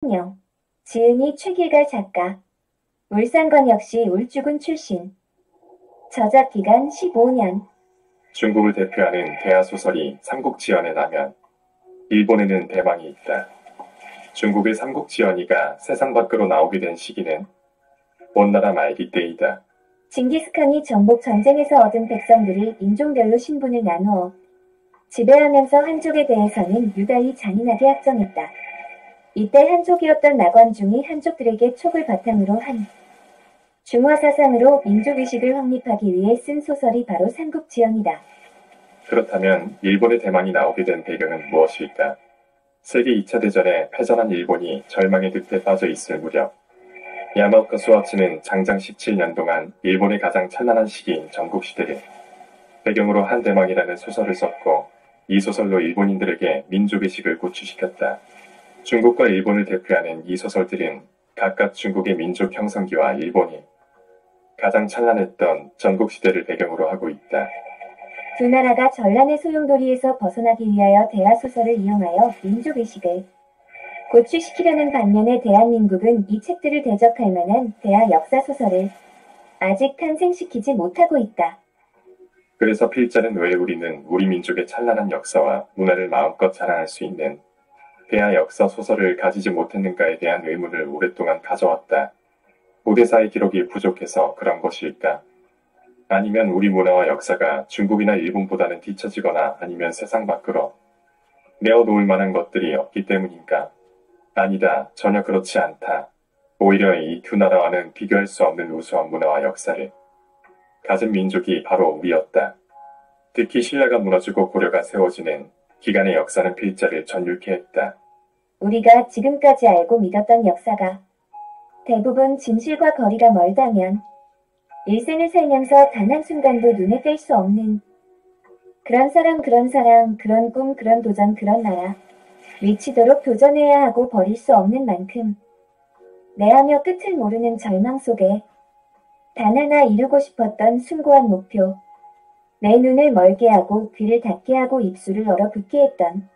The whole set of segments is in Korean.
통영, 지은이 최길갈 작가, 울산광역시 울주군 출신, 저작 기간 15년. 중국을 대표하는 대하소설이 삼국지연에 나면 일본에는 대망이 있다. 중국의 삼국지연이가 세상 밖으로 나오게 된 시기는 원나라 말기 때이다. 징기스칸이 정복 전쟁에서 얻은 백성들이 인종별로 신분을 나누어 지배하면서 한족에 대해서는 유달리 잔인하게 확정했다. 이때 한족이었던 나관중이 한족들에게 촉을 바탕으로 한 중화 사상으로 민족의식을 확립하기 위해 쓴 소설이 바로 삼국지연이다. 그렇다면 일본의 대망이 나오게 된 배경은 무엇일까? 세계 2차 대전에 패전한 일본이 절망의 늪에 빠져 있을 무렵 야마오카 수아츠는 장장 17년 동안 일본의 가장 찬란한 시기인 전국시대를 배경으로 한 대망이라는 소설을 썼고 이 소설로 일본인들에게 민족의식을 고취시켰다. 중국과 일본을 대표하는 이 소설들은 각각 중국의 민족 형성기와 일본이 가장 찬란했던 전국시대를 배경으로 하고 있다. 두 나라가 전란의 소용돌이에서 벗어나기 위하여 대하소설을 이용하여 민족의식을 고취시키려는 반면에 대한민국은 이 책들을 대적할 만한 대하 역사소설을 아직 탄생시키지 못하고 있다. 그래서 필자는 왜 우리는 우리 민족의 찬란한 역사와 문화를 마음껏 자랑할 수 있는 대하 역사 소설을 가지지 못했는가에 대한 의문을 오랫동안 가져왔다. 고대사의 기록이 부족해서 그런 것일까? 아니면 우리 문화와 역사가 중국이나 일본보다는 뒤처지거나 아니면 세상 밖으로 내어놓을 만한 것들이 없기 때문인가? 아니다. 전혀 그렇지 않다. 오히려 이 두 나라와는 비교할 수 없는 우수한 문화와 역사를 가진 민족이 바로 우리였다. 특히 신라가 무너지고 고려가 세워지는 기간의 역사는 필자를 전율케 했다. 우리가 지금까지 알고 믿었던 역사가 대부분 진실과 거리가 멀다면 일생을 살면서 단 한순간도 눈에 뗄 수 없는 그런 사람, 그런 꿈, 그런 도전, 그런 나라 미치도록 도전해야 하고 버릴 수 없는 만큼 내하며 끝을 모르는 절망 속에 단 하나 이루고 싶었던 숭고한 목표, 내 눈을 멀게 하고 귀를 닫게 하고 입술을 얼어붙게 했던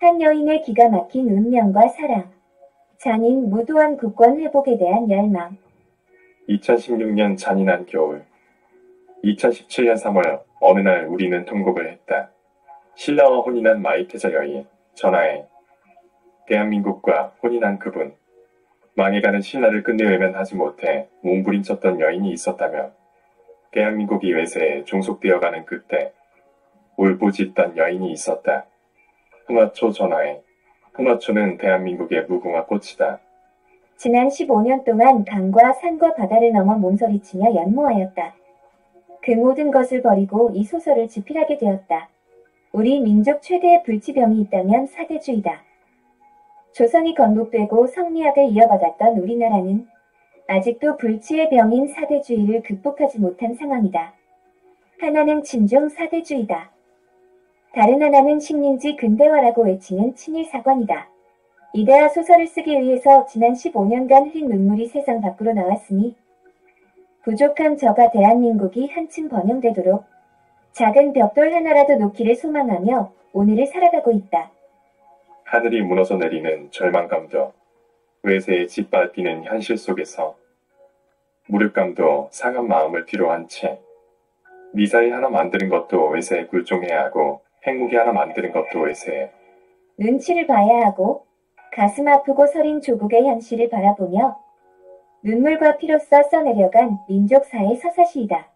한 여인의 기가 막힌 운명과 사랑, 잔인 무도한 국권 회복에 대한 열망. 2016년 잔인한 겨울. 2017년 3월 어느 날 우리는 통곡을 했다. 신라와 혼인한 마이태자 여인, 전하에 대한민국과 혼인한 그분, 망해가는 신라를 끝내 외면하지 못해 몸부림쳤던 여인이 있었다면 대한민국이 외세에 종속되어가는 그때 울부짖던 여인이 있었다. 흥화초 전하에. 흥화초는 대한민국의 무궁화 꽃이다. 지난 15년 동안 강과 산과 바다를 넘어 몸서리치며 연모하였다. 그 모든 것을 버리고 이 소설을 집필하게 되었다. 우리 민족 최대의 불치병이 있다면 사대주의다. 조선이 건국되고 성리학을 이어받았던 우리나라는 아직도 불치의 병인 사대주의를 극복하지 못한 상황이다. 하나는 친중 사대주의다. 다른 하나는 식민지 근대화라고 외치는 친일사관이다. 이대하 소설을 쓰기 위해서 지난 15년간 흘린 눈물이 세상 밖으로 나왔으니 부족한 저가 대한민국이 한층 번영되도록 작은 벽돌 하나라도 놓기를 소망하며 오늘을 살아가고 있다. 하늘이 무너져 내리는 절망감도 외세에 짓밟히는 현실 속에서 무력감도 상한 마음을 뒤로한 채 미사일 하나 만드는 것도 외세에 굴종해야 하고 핵무기 하나 만드는 것도 외세에 눈치를 봐야 하고 가슴 아프고 서린 조국의 현실을 바라보며 눈물과 피로써 써내려간 민족사의 서사시이다.